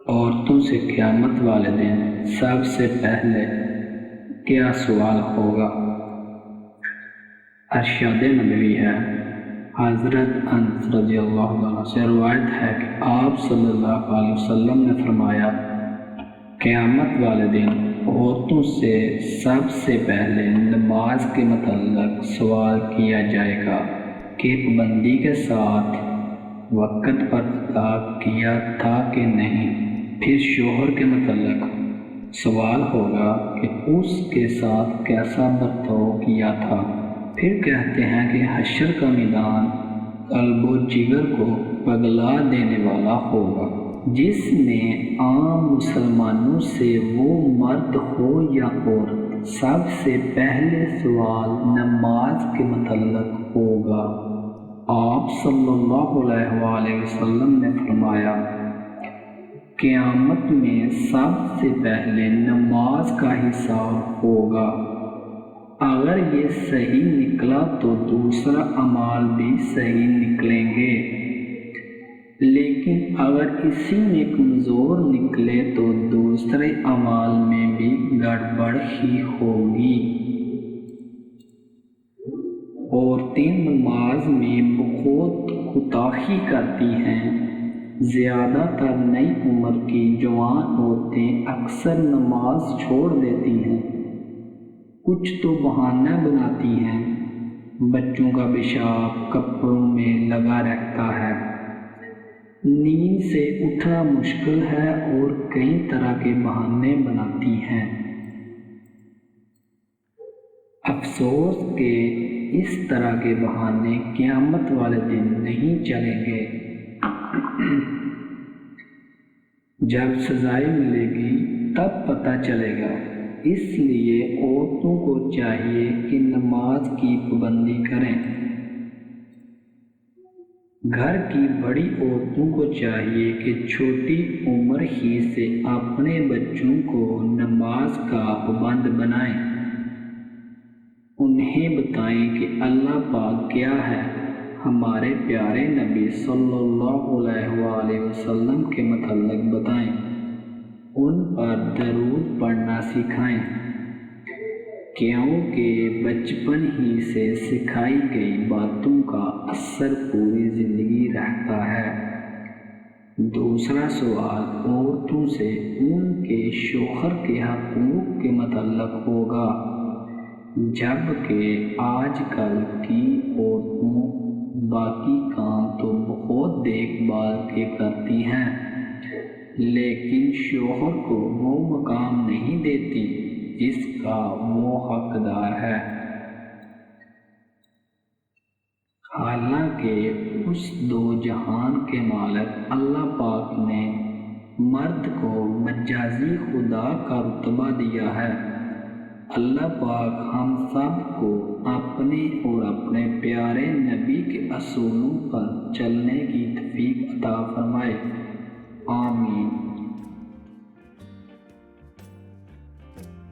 عورتوں سے قیامت والے دن سب سے پہلے کیا سوال ہوگا؟ ارشاد نبوی ہے، حضرت انس رضی اللہ عنہ سے روایت ہے کہ آپ صلی اللہ علیہ وسلم نے فرمایا، قیامت والے دن عورتوں سے سب سے پہلے نماز کے متعلق سوال کیا جائے گا کہ پابندی کے ساتھ وقت پر ادا کیا تھا کہ نہیں۔ پھر شوہر کے متعلق سوال ہوگا کہ اس کے ساتھ کیسا برتاؤ کیا تھا۔ پھر کہتے ہیں کہ حشر کا میدان قلب و جگر کو پگھلا دینے والا ہوگا، جس میں عام مسلمانوں سے وہ مرد ہو یا عورت، سب سے پہلے سوال نماز کے متعلق ہوگا۔ آپ صلی اللہ علیہ وآلہ وسلم نے فرمایا، قیامت میں سب سے پہلے نماز کا حساب ہوگا۔ اگر یہ صحیح نکلا تو دوسرا اعمال بھی صحیح نکلیں گے، لیکن اگر اسی میں کمزور نکلے تو دوسرے اعمال میں بھی گڑبڑ ہی ہوگی۔ عورتیں نماز میں بہت کوتاہی کرتی ہیں۔ زیادہ تر نئی عمر کی جوان عورتیں اکثر نماز چھوڑ دیتی ہیں۔ کچھ تو بہانہ بناتی ہیں، بچوں کا پیشاب کپڑوں میں لگا رہتا ہے، نیند سے اٹھنا مشکل ہے اور کئی طرح کے بہانے بناتی ہیں۔ افسوس کہ اس طرح کے بہانے قیامت والے دن نہیں چلیں گے۔ جب سزائے ملے گی تب پتہ چلے گا۔ اس لیے عورتوں کو چاہیے کہ نماز کی پابندی کریں۔ گھر کی بڑی عورتوں کو چاہیے کہ چھوٹی عمر ہی سے اپنے بچوں کو نماز کا پابند بنائیں۔ انہیں بتائیں کہ اللہ پاک کیا ہے، ہمارے پیارے نبی صلی اللہ علیہ وآلہ وسلم کے متعلق بتائیں، ان پر درود پڑھنا سکھائیں، کیونکہ بچپن ہی سے سکھائی گئی باتوں کا اثر پوری زندگی رہتا ہے۔ دوسرا سوال عورتوں سے ان کے شوہر کے حقوق کے متعلق ہوگا، جبکہ آج کل کی عورتوں باقی کام تو بہت دیکھ بھال کے کرتی ہیں، لیکن شوہر کو وہ مقام نہیں دیتی جس کا وہ حقدار ہے۔ حالانکہ اس دو جہان کے مالک اللہ پاک نے مرد کو مجازی خدا کا رتبہ دیا ہے۔ اللہ پاک ہم سب کو اپنے اور اپنے پیارے نبی کے اصولوں پر چلنے کی توفیق عطا فرمائے، آمین۔